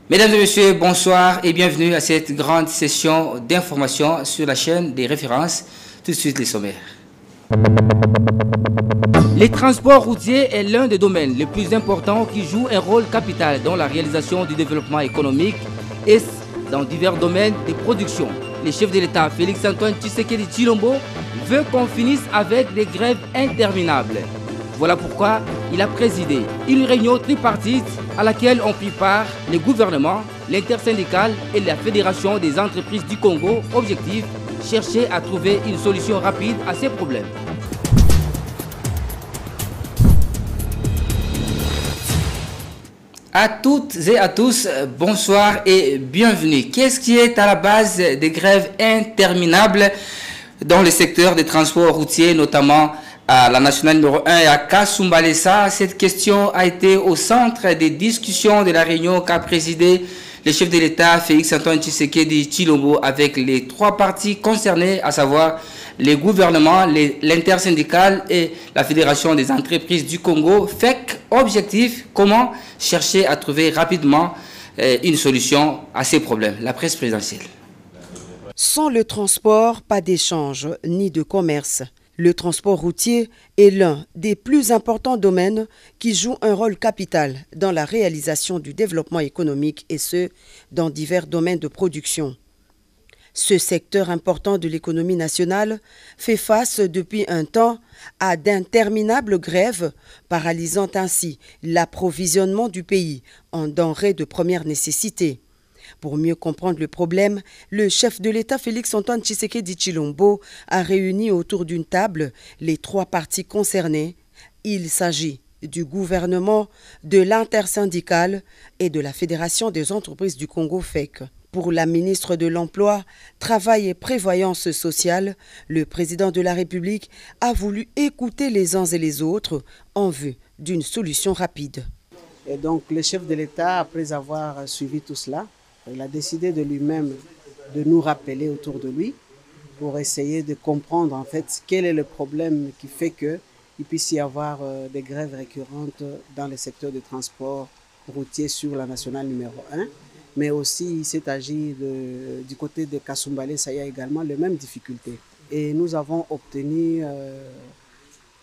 Mesdames et messieurs, bonsoir et bienvenue à cette grande session d'information sur la chaîne des références. Tout de suite les sommaires. Les transports routiers est l'un des domaines les plus importants qui joue un rôle capital dans la réalisation du développement économique et dans divers domaines de production. Le chef de l'État, Félix-Antoine Tshisekedi Tshilombo, veut qu'on finisse avec des grèves interminables. Voilà pourquoi il a présidé une réunion tripartite à laquelle ont pris part les gouvernements, l'intersyndicale et la Fédération des entreprises du Congo. Objectif, chercher à trouver une solution rapide à ces problèmes. À toutes et à tous, bonsoir et bienvenue. Qu'est-ce qui est à la base des grèves interminables dans le secteur des transports routiers, notamment à la nationale numéro 1 et à Kasumbalesa? Cette question a été au centre des discussions de la réunion qu'a présidé le chef de l'État Félix-Antoine Tshisekedi Tshilombo avec les trois parties concernées, à savoir les gouvernements, l'intersyndicale et la Fédération des entreprises du Congo. FEC, objectif, comment chercher à trouver rapidement une solution à ces problèmes. La presse présidentielle. Sans le transport, pas d'échange ni de commerce. Le transport routier est l'un des plus importants domaines qui joue un rôle capital dans la réalisation du développement économique et ce, dans divers domaines de production. Ce secteur important de l'économie nationale fait face depuis un temps à d'interminables grèves, paralysant ainsi l'approvisionnement du pays en denrées de première nécessité. Pour mieux comprendre le problème, le chef de l'État Félix-Antoine Tshisekedi Tshilombo a réuni autour d'une table les trois parties concernées. Il s'agit du gouvernement, de l'intersyndicale et de la Fédération des entreprises du Congo FEC. Pour la ministre de l'Emploi, Travail et Prévoyance sociale, le président de la République a voulu écouter les uns et les autres en vue d'une solution rapide. Et donc le chef de l'État, après avoir suivi tout cela, il a décidé de lui-même de nous rappeler autour de lui pour essayer de comprendre en fait quel est le problème qui fait qu'il puisse y avoir des grèves récurrentes dans le secteur du transport routier sur la nationale numéro 1. Mais aussi il s'est agi du côté de Kasumbalesa, il y a également les mêmes difficultés. Et nous avons obtenu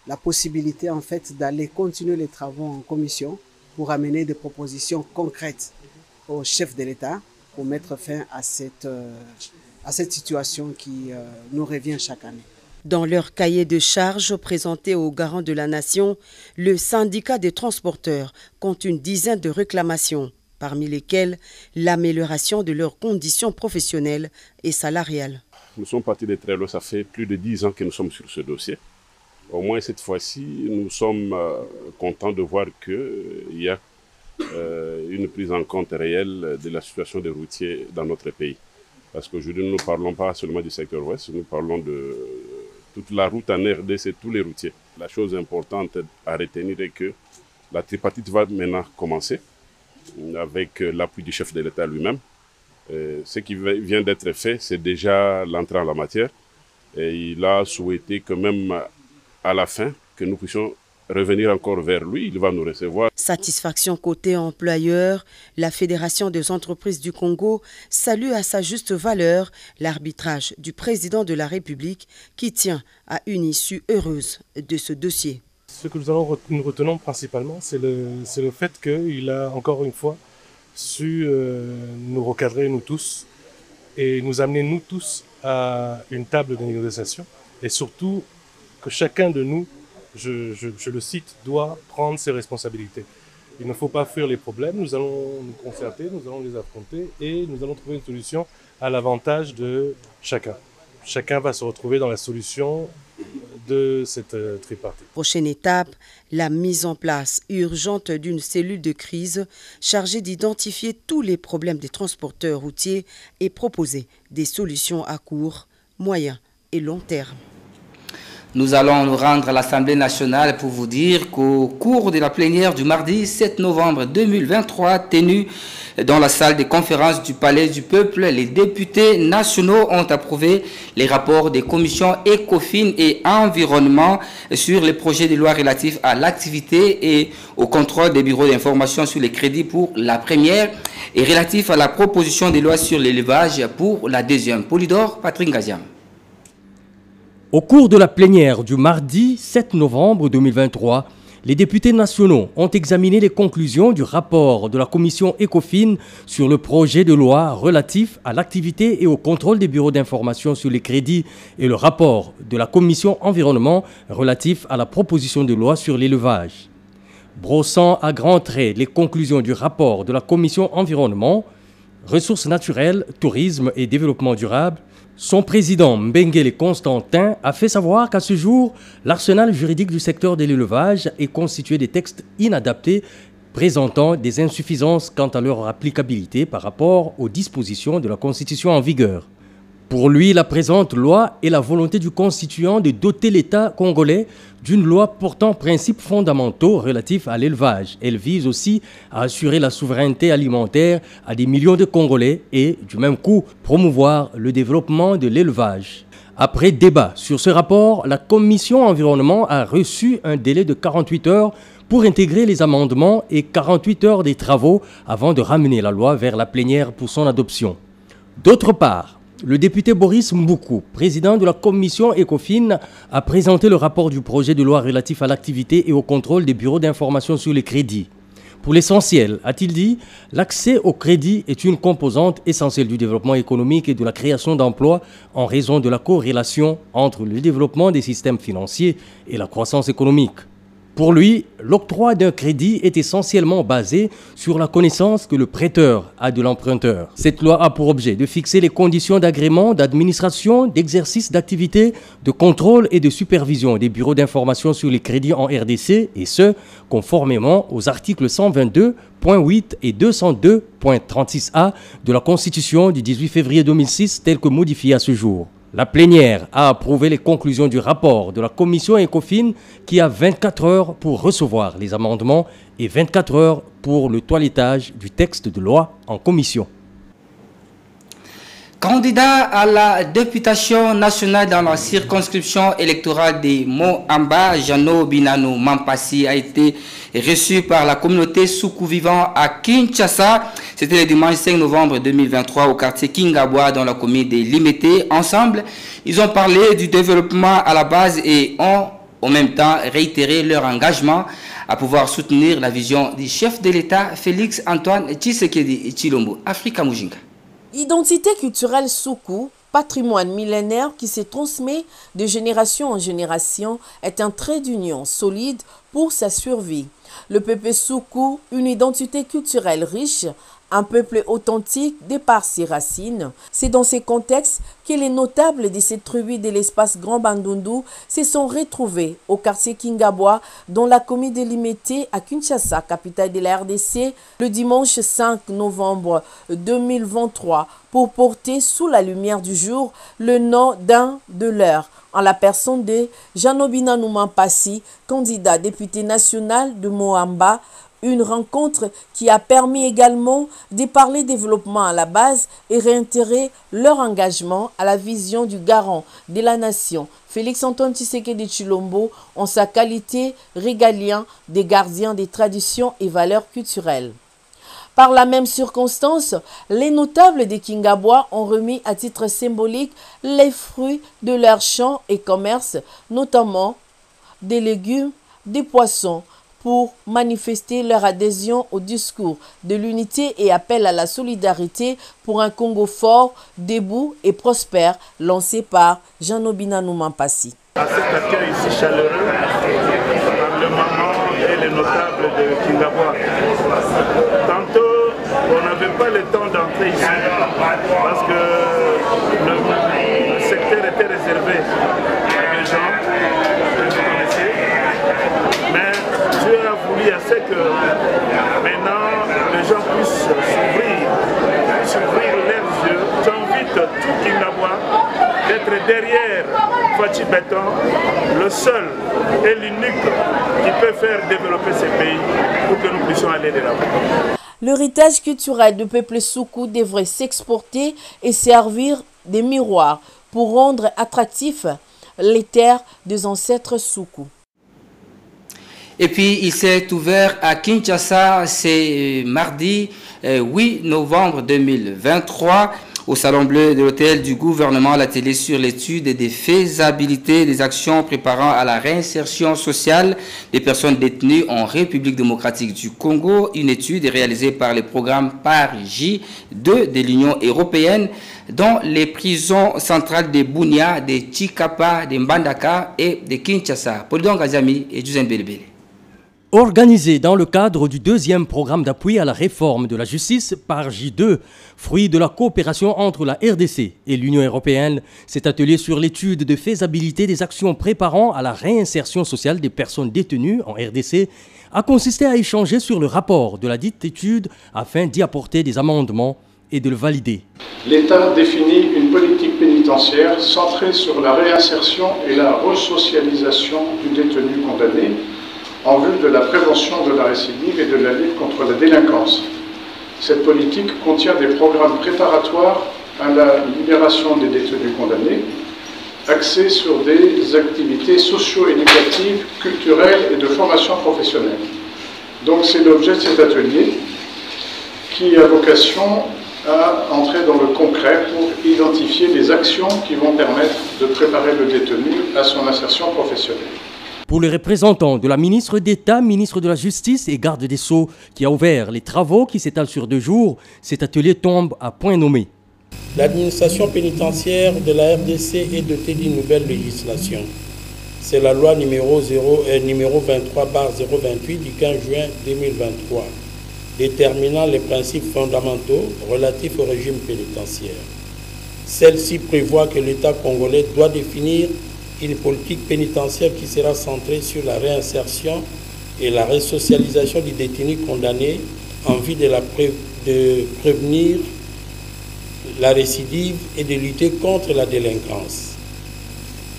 la possibilité en fait d'aller continuer les travaux en commission pour amener des propositions concrètes au chef de l'État pour mettre fin à cette situation qui nous revient chaque année. Dans leur cahier de charges présenté aux garants de la nation, le syndicat des transporteurs compte une dizaine de réclamations, parmi lesquelles l'amélioration de leurs conditions professionnelles et salariales. Nous sommes partis de très loin, ça fait plus de 10 ans que nous sommes sur ce dossier. Au moins cette fois-ci, nous sommes contents de voir qu'il y a une prise en compte réelle de la situation des routiers dans notre pays. Parce qu'aujourd'hui, nous ne parlons pas seulement du secteur ouest, nous parlons de toute la route en RDC, tous les routiers. La chose importante à retenir est que la tripartite va maintenant commencer avec l'appui du chef de l'État lui-même. Ce qui vient d'être fait, c'est déjà l'entrée en la matière. Et il a souhaité que même à la fin, que nous puissions revenir encore vers lui, il va nous recevoir. Satisfaction côté employeur, la Fédération des entreprises du Congo salue à sa juste valeur l'arbitrage du président de la République qui tient à une issue heureuse de ce dossier. Ce que nous retenons principalement, c'est le fait qu'il a encore une fois su nous recadrer, nous tous, et nous amener, nous tous, à une table de négociation. Et surtout, que chacun de nous, je le cite, doit prendre ses responsabilités. Il ne faut pas fuir les problèmes, nous allons nous concerter, nous allons les affronter et nous allons trouver une solution à l'avantage de chacun. Chacun va se retrouver dans la solution de cette tripartite. Prochaine étape, la mise en place urgente d'une cellule de crise chargée d'identifier tous les problèmes des transporteurs routiers et proposer des solutions à court, moyen et long terme. Nous allons nous rendre à l'Assemblée nationale pour vous dire qu'au cours de la plénière du mardi 7 novembre 2023, tenue dans la salle des conférences du Palais du Peuple, les députés nationaux ont approuvé les rapports des commissions ECOFIN et Environnement sur les projets de loi relatifs à l'activité et au contrôle des bureaux d'information sur les crédits pour la première et relatifs à la proposition de loi sur l'élevage pour la deuxième. Polydor, Patrick Ngaziam. Au cours de la plénière du mardi 7 novembre 2023, les députés nationaux ont examiné les conclusions du rapport de la commission ECOFIN sur le projet de loi relatif à l'activité et au contrôle des bureaux d'information sur les crédits et le rapport de la commission environnement relatif à la proposition de loi sur l'élevage. Brossant à grands traits les conclusions du rapport de la commission environnement, ressources naturelles, tourisme et développement durable, son président Mbengele Constantin a fait savoir qu'à ce jour, l'arsenal juridique du secteur de l'élevage est constitué de textes inadaptés présentant des insuffisances quant à leur applicabilité par rapport aux dispositions de la Constitution en vigueur. Pour lui, la présente loi est la volonté du constituant de doter l'État congolais d'une loi portant principes fondamentaux relatifs à l'élevage. Elle vise aussi à assurer la souveraineté alimentaire à des millions de Congolais et, du même coup, promouvoir le développement de l'élevage. Après débat sur ce rapport, la commission environnement a reçu un délai de 48 heures pour intégrer les amendements et 48 heures des travaux avant de ramener la loi vers la plénière pour son adoption. D'autre part, le député Boris Mboukou, président de la commission ECOFIN, a présenté le rapport du projet de loi relatif à l'activité et au contrôle des bureaux d'information sur les crédits. Pour l'essentiel, a-t-il dit, l'accès au crédit est une composante essentielle du développement économique et de la création d'emplois en raison de la corrélation entre le développement des systèmes financiers et la croissance économique. Pour lui, l'octroi d'un crédit est essentiellement basé sur la connaissance que le prêteur a de l'emprunteur. Cette loi a pour objet de fixer les conditions d'agrément, d'administration, d'exercice d'activité, de contrôle et de supervision des bureaux d'information sur les crédits en RDC, et ce, conformément aux articles 122.8 et 202.36a de la Constitution du 18 février 2006, telle que modifiée à ce jour. La plénière a approuvé les conclusions du rapport de la commission ECOFIN qui a 24 heures pour recevoir les amendements et 24 heures pour le toilettage du texte de loi en commission. Candidat à la députation nationale dans la circonscription électorale de Moamba, Jano Binanou Mampassi a été reçu par la communauté Soukou vivant à Kinshasa. C'était le dimanche 5 novembre 2023 au quartier Kingabwa dans la commune de Limete. Ensemble, ils ont parlé du développement à la base et ont en même temps réitéré leur engagement à pouvoir soutenir la vision du chef de l'État Félix Antoine Tshisekedi Tshilombo. Africa Mujinga. Identité culturelle Soukou, patrimoine millénaire qui se transmet de génération en génération, est un trait d'union solide pour sa survie. Le peuple Soukou, une identité culturelle riche, un peuple authentique de par ses racines. C'est dans ces contextes que les notables de cette tribu de l'espace Grand Bandundu se sont retrouvés au quartier Kingabwa, dans la commune de Limete à Kinshasa, capitale de la RDC, le dimanche 5 novembre 2023, pour porter sous la lumière du jour le nom d'un de leurs, en la personne de Jano Binanou Mampassi, candidat député national de Moamba. Une rencontre qui a permis également de parler développement à la base et réitérer leur engagement à la vision du garant de la nation, Félix Antoine Tshisekedi Tshilombo, en sa qualité régalien des gardiens des traditions et valeurs culturelles. Par la même circonstance, les notables de Kingabwa ont remis à titre symbolique les fruits de leurs champs et commerces, notamment des légumes, des poissons, pour manifester leur adhésion au discours de l'unité et appel à la solidarité pour un Congo fort, debout et prospère, lancé par Jano Binanou Mampassi. À cet accueil si chaleureux, par le maman et les notables de Kingabwa. Tantôt, on n'avait pas le temps d'entrer ici parce que le secteur était réservé à des gens fait que maintenant les gens puissent s'ouvrir leurs yeux. J'invite tout Kingabois d'être derrière Fachi Béton, le seul et l'unique qui peut faire développer ces pays pour que nous puissions aller de l'avant. L'héritage culturel du peuple Soukou devrait s'exporter et servir de miroir pour rendre attractifs les terres des ancêtres Soukou. Et puis, il s'est ouvert à Kinshasa, c'est mardi 8 novembre 2023, au Salon Bleu de l'hôtel du gouvernement, l'atelier sur l'étude des faisabilités des actions préparant à la réinsertion sociale des personnes détenues en République démocratique du Congo. Une étude réalisée par le programme PARJ2 de l'Union européenne dans les prisons centrales de Bunia, de Chikapa, de Mbandaka et de Kinshasa. Polydon Gazami et Jusen Belbele. Organisé dans le cadre du deuxième programme d'appui à la réforme de la justice par J2, fruit de la coopération entre la RDC et l'Union européenne, cet atelier sur l'étude de faisabilité des actions préparant à la réinsertion sociale des personnes détenues en RDC a consisté à échanger sur le rapport de la dite étude afin d'y apporter des amendements et de le valider. L'État définit une politique pénitentiaire centrée sur la réinsertion et la resocialisation du détenu condamné en vue de la prévention de la récidive et de la lutte contre la délinquance. Cette politique contient des programmes préparatoires à la libération des détenus condamnés, axés sur des activités socio-éducatives, culturelles et de formation professionnelle. Donc c'est l'objet de cet atelier qui a vocation à entrer dans le concret pour identifier les actions qui vont permettre de préparer le détenu à son insertion professionnelle. Pour le représentant de la ministre d'État, ministre de la Justice et garde des Sceaux qui a ouvert les travaux qui s'étalent sur 2 jours, cet atelier tombe à point nommé. L'administration pénitentiaire de la RDC est dotée d'une nouvelle législation. C'est la loi numéro 23/028 du 15 juin 2023, déterminant les principes fondamentaux relatifs au régime pénitentiaire. Celle-ci prévoit que l'État congolais doit définir une politique pénitentiaire qui sera centrée sur la réinsertion et la resocialisation du détenu condamné en vue de prévenir la récidive et de lutter contre la délinquance.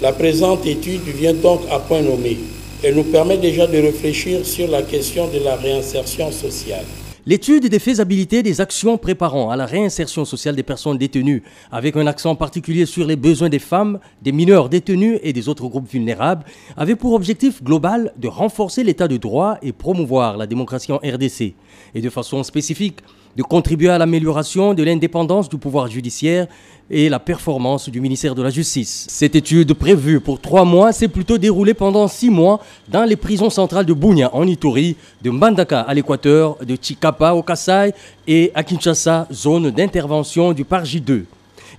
La présente étude vient donc à point nommé. Elle nous permet déjà de réfléchir sur la question de la réinsertion sociale. L'étude des faisabilités des actions préparant à la réinsertion sociale des personnes détenues, avec un accent particulier sur les besoins des femmes, des mineurs détenus et des autres groupes vulnérables, avait pour objectif global de renforcer l'état de droit et promouvoir la démocratie en RDC, et de façon spécifique, de contribuer à l'amélioration de l'indépendance du pouvoir judiciaire et la performance du ministère de la Justice. Cette étude prévue pour 3 mois s'est plutôt déroulée pendant 6 mois dans les prisons centrales de Bunia en Ituri, de Mbandaka à l'Équateur, de Chikapa au Kasaï et à Kinshasa, zone d'intervention du PARJ2.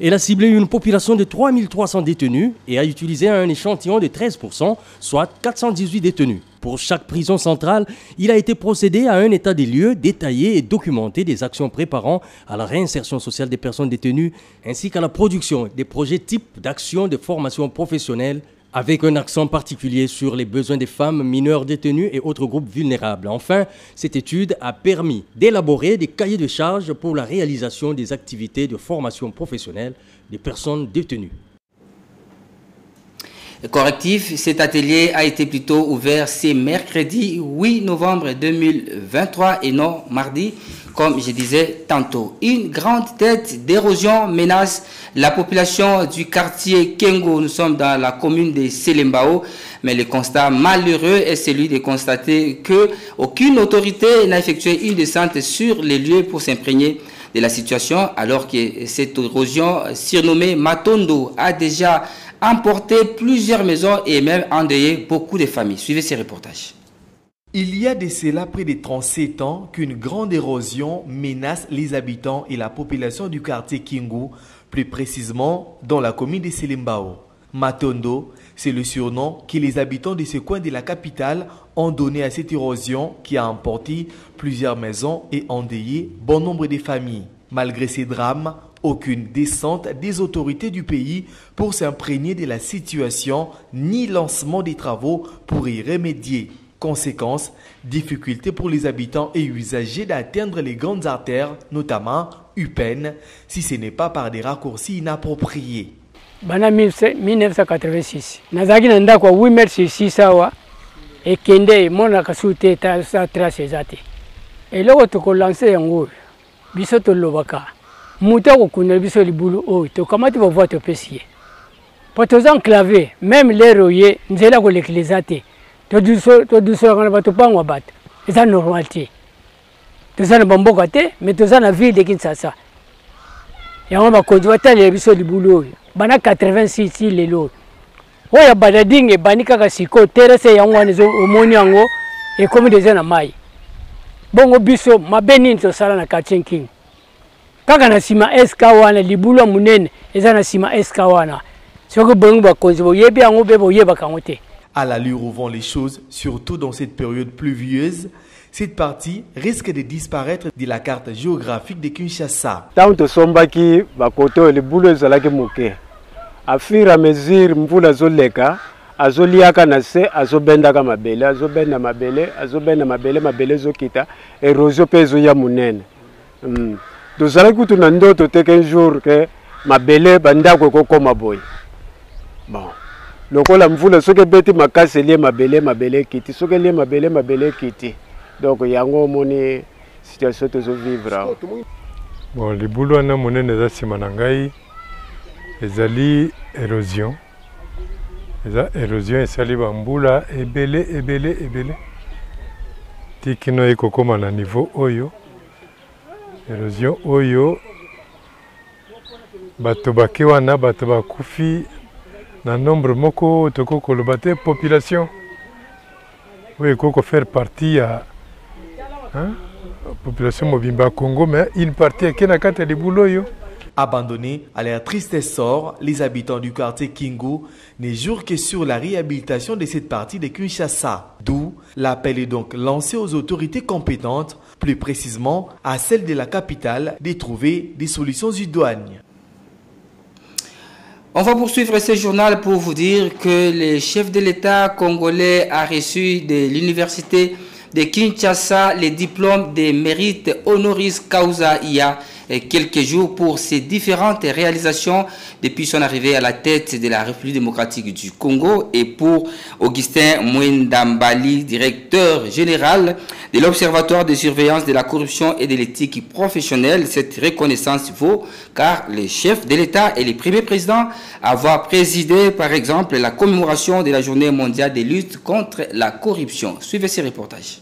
Elle a ciblé une population de 3300 détenus et a utilisé un échantillon de 13%, soit 418 détenus. Pour chaque prison centrale, il a été procédé à un état des lieux détaillé et documenté des actions préparant à la réinsertion sociale des personnes détenues, ainsi qu'à la production des projets types d'actions de formation professionnelle, avec un accent particulier sur les besoins des femmes, mineurs détenus et autres groupes vulnérables. Enfin, cette étude a permis d'élaborer des cahiers de charges pour la réalisation des activités de formation professionnelle des personnes détenues. Correctif, cet atelier a été plutôt ouvert ce mercredi 8 novembre 2023 et non mardi, comme je disais tantôt. Une grande tête d'érosion menace la population du quartier Kengo. Nous sommes dans la commune de Selembao, mais le constat malheureux est celui de constater qu'aucune autorité n'a effectué une descente sur les lieux pour s'imprégner de la situation, alors que cette érosion surnommée Matondo a déjà emporté plusieurs maisons et même endeuillé beaucoup de familles. Suivez ces reportages. Il y a de cela près de 37 ans qu'une grande érosion menace les habitants et la population du quartier Kingo, plus précisément dans la commune de Selembao. Matondo, c'est le surnom que les habitants de ce coin de la capitale ont donné à cette érosion qui a emporté plusieurs maisons et endeuillé bon nombre de familles. Malgré ces drames, aucune descente des autorités du pays pour s'imprégner de la situation ni lancement des travaux pour y remédier. Conséquence, difficulté pour les habitants et usagers d'atteindre les grandes artères, notamment UPEN, si ce n'est pas par des raccourcis inappropriés. Bana 1986 nazaki na ndako 8 mètres sur 6 awa ekende mona kasute ta sa trace ezate eloko to ko lancer yango biso to lobaka muta ko kuna biso libulu o to kamati ba vote pesie poto enclavé même les royers nzela ko l'éclisate to duso kana bato pangwa bat eza normalité to sana bamboka te mais to sana ville de Kinshasa yango ba konzi batale biso libulu o bana 86 lelo oya badadinge banika kasiko terese yango anezo omoni yango e komi déjà na mai bongo biso mabeni to sala na kachenking kaka na sima SK wana libulu munene eza na sima SK wana soko bongo bakonzi boyebi yango be boyeba kango te. À l'allure où vont les choses, surtout dans cette période pluvieuse, cette partie risque de disparaître de la carte géographique de Kinshasa. Tant que sombaki bakoto le boulot ezalaki moke. À fur et à mesure mvula zoleka azoliaka na se azobendaka mabele azobenda mabele zokita érosion pe ezoya munene. Tozalaki kutu na ndoto te qu'un jour que mabele bandako ekokoma boye. Bon. Lokola mvula soki beti makasi elie mabele kiti soki elie mabele kiti donc yango moni situation tozovivre. Bon libulu wana monene eza nsima na ngai ezali érosion esali bambula ebele tikino ekokoma na niveau oyo érosion oyo bato bake wana bato bakufi na nombre moko toko koloba te population oyo ekoko faire partie ya population mobimba Congo mais une partie eke na kati ya libulu oyo. Abandonnés à leur triste sort, les habitants du quartier Kingu ne jouent que sur la réhabilitation de cette partie de Kinshasa. D'où l'appel est donc lancé aux autorités compétentes, plus précisément à celles de la capitale, de trouver des solutions idoines. On va poursuivre ce journal pour vous dire que le chef de l'État congolais a reçu de l'université de Kinshasa les diplômes de mérite honoris causa il y a quelques jours pour ses différentes réalisations depuis son arrivée à la tête de la République démocratique du Congo, et pour Augustin Mwendambali, directeur général de l'Observatoire de surveillance de la corruption et de l'éthique professionnelle. Cette reconnaissance vaut car le chef de l'État est le premier président à avoir présidé par exemple la commémoration de la journée mondiale de lutte contre la corruption. Suivez ces reportages.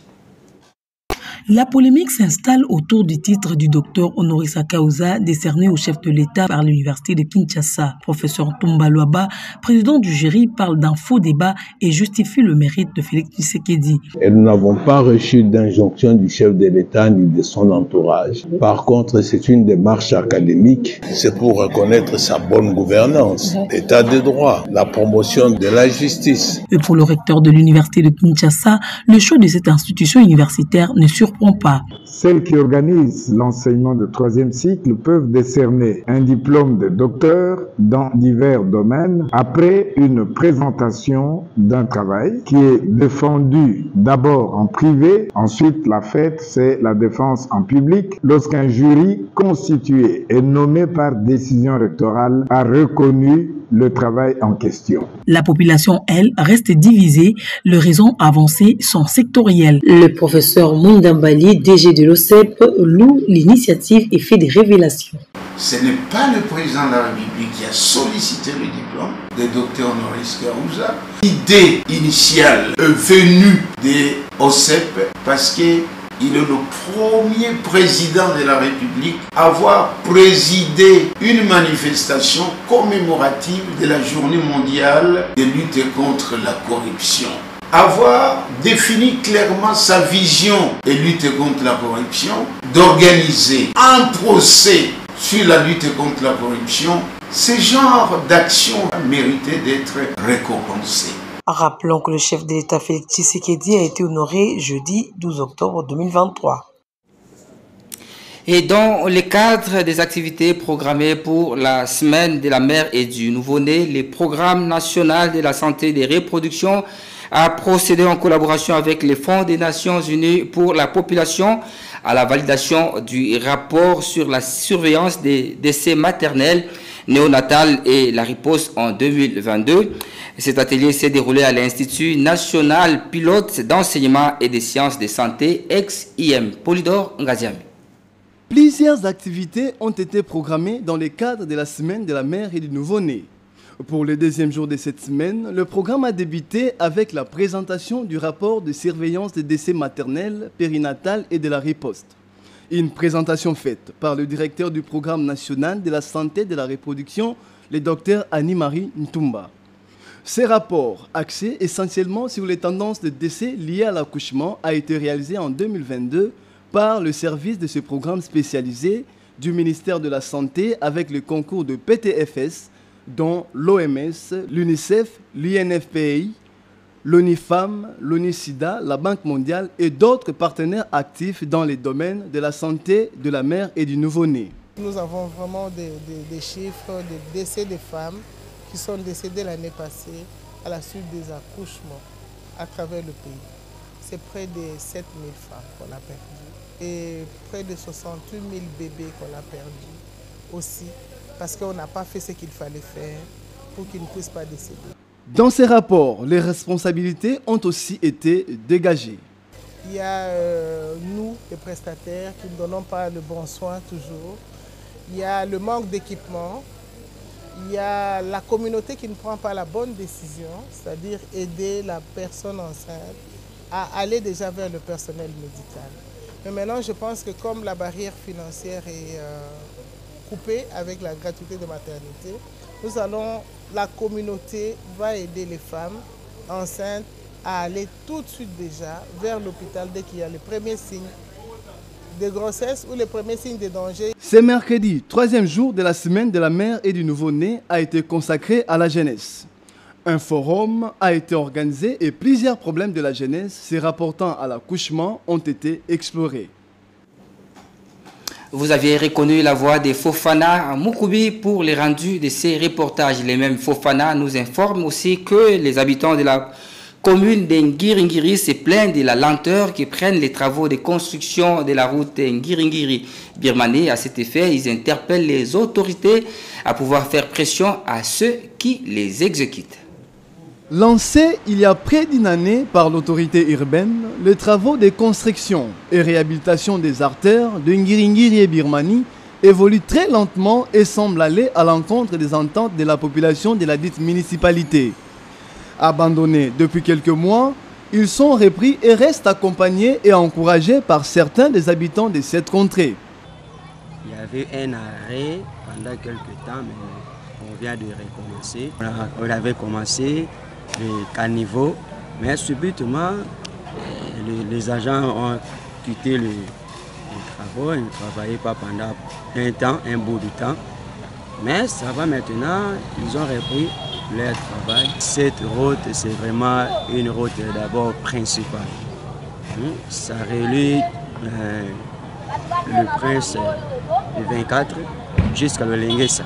La polémique s'installe autour du titre du docteur honoris causa décerné au chef de l'État par l'université de Kinshasa. Professeur Tomba Luaba, président du jury, parle d'un faux débat et justifie le mérite de Félix Tshisekedi. Et nous n'avons pas reçu d'injonction du chef de l'État ni de son entourage. Par contre, c'est une démarche académique. C'est pour reconnaître sa bonne gouvernance, l'état de droit, la promotion de la justice. Et pour le recteur de l'université de Kinshasa, le choix de cette institution universitaire ne surprend pas. Celles qui organisent l'enseignement de 3e cycle peuvent décerner un diplôme de docteur dans divers domaines après une présentation d'un travail qui est défendu d'abord en privé, ensuite la fête c'est la défense en public, lorsqu'un jury constitué et nommé par décision rectorale a reconnu le travail en question. La population, elle, reste divisée. Les raisons avancées sont sectorielles. Le professeur Mwendambali, DG de l'OCEP, loue l'initiative et fait des révélations. Ce n'est pas le président de la République qui a sollicité le diplôme de docteur honoris causa. L'idée initiale est venue de l'OCEP parce que il est le premier président de la République à avoir présidé une manifestation commémorative de la journée mondiale de lutte contre la corruption. Avoir défini clairement sa vision de lutte contre la corruption, d'organiser un procès sur la lutte contre la corruption, ce genre d'action méritait d'être récompensé. Rappelons que le chef de l'État Félix Tshisekedi a été honoré jeudi 12 octobre 2023. Et dans le cadre des activités programmées pour la semaine de la mère et du nouveau-né, le programme national de la santé et des reproductions a procédé en collaboration avec les Fonds des Nations Unies pour la population à la validation du rapport sur la surveillance des décès maternels, néonatals et la riposte en 2022. Cet atelier s'est déroulé à l'Institut national pilote d'enseignement et des sciences de santé, ex-IM. Polydor Ngaziami. Plusieurs activités ont été programmées dans le cadre de la semaine de la mère et du nouveau-né. Pour le deuxième jour de cette semaine, le programme a débuté avec la présentation du rapport de surveillance des décès maternels, périnatales et de la riposte. Une présentation faite par le directeur du programme national de la santé et de la reproduction, le docteur Annie-Marie Ntumba. Ce rapport, axé essentiellement sur les tendances de décès liés à l'accouchement, a été réalisé en 2022 par le service de ce programme spécialisé du ministère de la Santé avec le concours de PTFS, dont l'OMS, l'UNICEF, l'INFPI, l'ONIFAM, l'ONISIDA, la Banque mondiale et d'autres partenaires actifs dans les domaines de la santé, de la mère et du nouveau-né. Nous avons vraiment des chiffres de décès de femmes qui sont décédées l'année passée à la suite des accouchements à travers le pays. C'est près de 7 000 femmes qu'on a perdues et près de 68 000 bébés qu'on a perdus aussi parce qu'on n'a pas fait ce qu'il fallait faire pour qu'ils ne puissent pas décéder. Dans ces rapports, les responsabilités ont aussi été dégagées. Il y a nous, les prestataires, qui ne donnons pas le bon soin toujours. Il y a le manque d'équipement. Il y a la communauté qui ne prend pas la bonne décision, c'est-à-dire aider la personne enceinte à aller déjà vers le personnel médical. Mais maintenant, je pense que comme la barrière financière est coupée avec la gratuité de maternité, la communauté va aider les femmes enceintes à aller tout de suite déjà vers l'hôpital dès qu'il y a les premiers signes de grossesse ou les premiers signes de danger. Ce mercredi, troisième jour de la semaine de la mère et du nouveau-né, a été consacré à la jeunesse. Un forum a été organisé et plusieurs problèmes de la jeunesse se rapportant à l'accouchement ont été explorés. Vous aviez reconnu la voix de Fofana Moukoubi pour les rendus de ces reportages. Les mêmes Fofana nous informent aussi que les habitants de la commune d'Ngiringiri se plaignent de la lenteur qui prennent les travaux de construction de la route Ngiringiri-Birmanie. À cet effet, ils interpellent les autorités à pouvoir faire pression à ceux qui les exécutent. Lancé il y a près d'une année par l'autorité urbaine, les travaux de construction et réhabilitation des artères de Ngiringiri et Birmanie évoluent très lentement et semblent aller à l'encontre des ententes de la population de la dite municipalité. Abandonnés depuis quelques mois, ils sont repris et restent accompagnés et encouragés par certains des habitants de cette contrée. Il y avait un arrêt pendant quelques temps, mais on vient de recommencer. On avait commencé le caniveau, mais subitement, les agents ont quitté les travaux. Ils ne travaillaient pas pendant un bout de temps. Mais ça va maintenant, ils ont repris leur travail. Cette route, c'est vraiment une route d'abord principale. Ça relie le Prince du 24 jusqu'à le Lenguesa.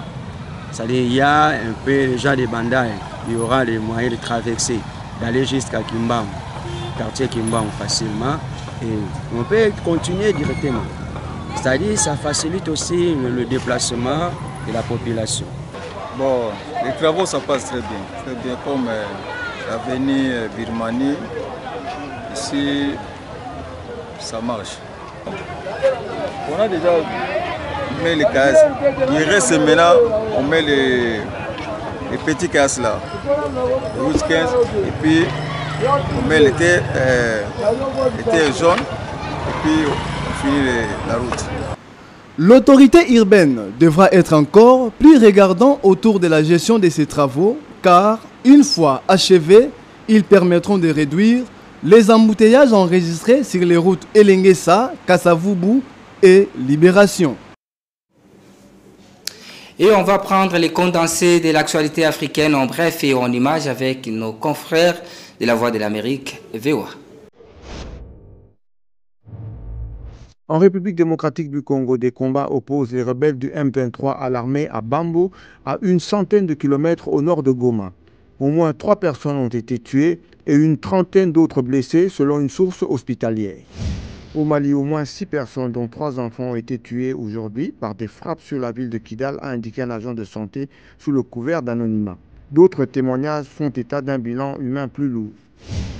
C'est-à-dire il y a un peu déjà des bandages. Il y aura les moyens de traverser, d'aller jusqu'à Kimbam, quartier Kimbam facilement. Et on peut continuer directement. C'est-à-dire ça facilite aussi le déplacement de la population. Bon, les travaux ça passe très bien comme l'avenue Birmanie, ici ça marche. On a déjà mis les cases, il reste maintenant, on met les petits cases là, le route 15, et puis on met les terres jaunes, et puis on finit la route. L'autorité urbaine devra être encore plus regardant autour de la gestion de ces travaux, car une fois achevés, ils permettront de réduire les embouteillages enregistrés sur les routes Elenguesa, Kassavubu et Libération. Et on va prendre les condensés de l'actualité africaine en bref et en images avec nos confrères de la Voix de l'Amérique, VOA. En République démocratique du Congo, des combats opposent les rebelles du M23 à l'armée à Bambo, à une centaine de kilomètres au nord de Goma. Au moins 3 personnes ont été tuées et une trentaine d'autres blessées selon une source hospitalière. Au Mali, au moins 6 personnes, dont 3 enfants, ont été tuées aujourd'hui par des frappes sur la ville de Kidal, a indiqué un agent de santé sous le couvert d'anonymat. D'autres témoignages font état d'un bilan humain plus lourd.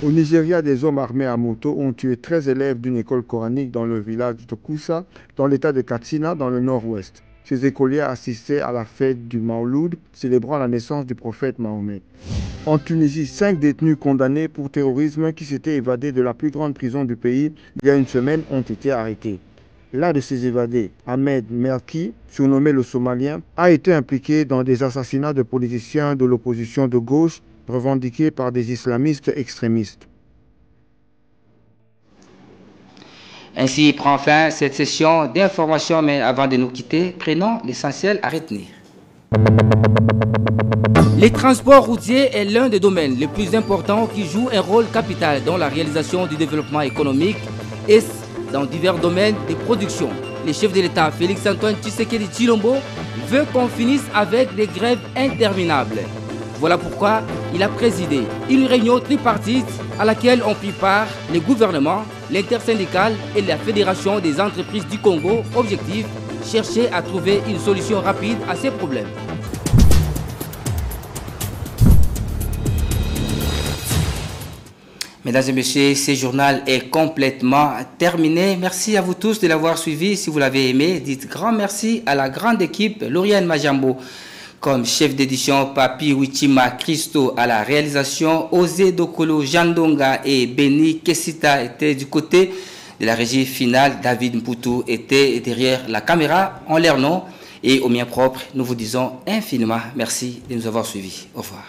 Au Nigeria, des hommes armés à moto ont tué 13 élèves d'une école coranique dans le village de Koussa, dans l'état de Katsina, dans le nord-ouest. Ces écoliers assistaient à la fête du Mauloud, célébrant la naissance du prophète Mahomet. En Tunisie, 5 détenus condamnés pour terrorisme qui s'étaient évadés de la plus grande prison du pays il y a une semaine ont été arrêtés. L'un de ces évadés, Ahmed Merki, surnommé le Somalien, a été impliqué dans des assassinats de politiciens de l'opposition de gauche revendiqués par des islamistes extrémistes. Ainsi prend fin cette session d'information, mais avant de nous quitter, prenons l'essentiel à retenir. Les transports routiers est l'un des domaines les plus importants qui joue un rôle capital dans la réalisation du développement économique et dans divers domaines de production. Le chef de l'État, Félix-Antoine Tshisekedi Tshilombo, veut qu'on finisse avec des grèves interminables. Voilà pourquoi il a présidé une réunion tripartite à laquelle ont pris part les gouvernements, l'intersyndicale et la Fédération des entreprises du Congo. Objectif, chercher à trouver une solution rapide à ces problèmes. Mesdames et messieurs, ce journal est complètement terminé. Merci à vous tous de l'avoir suivi. Si vous l'avez aimé, dites grand merci à la grande équipe, Lauriane Majambo comme chef d'édition, Papi Wichima Christo à la réalisation, Osé Dokolo Jandonga et Beni Kessita étaient du côté de la régie finale. David Mputu était derrière la caméra en leur nom et au mien propre. Nous vous disons infiniment merci de nous avoir suivis. Au revoir.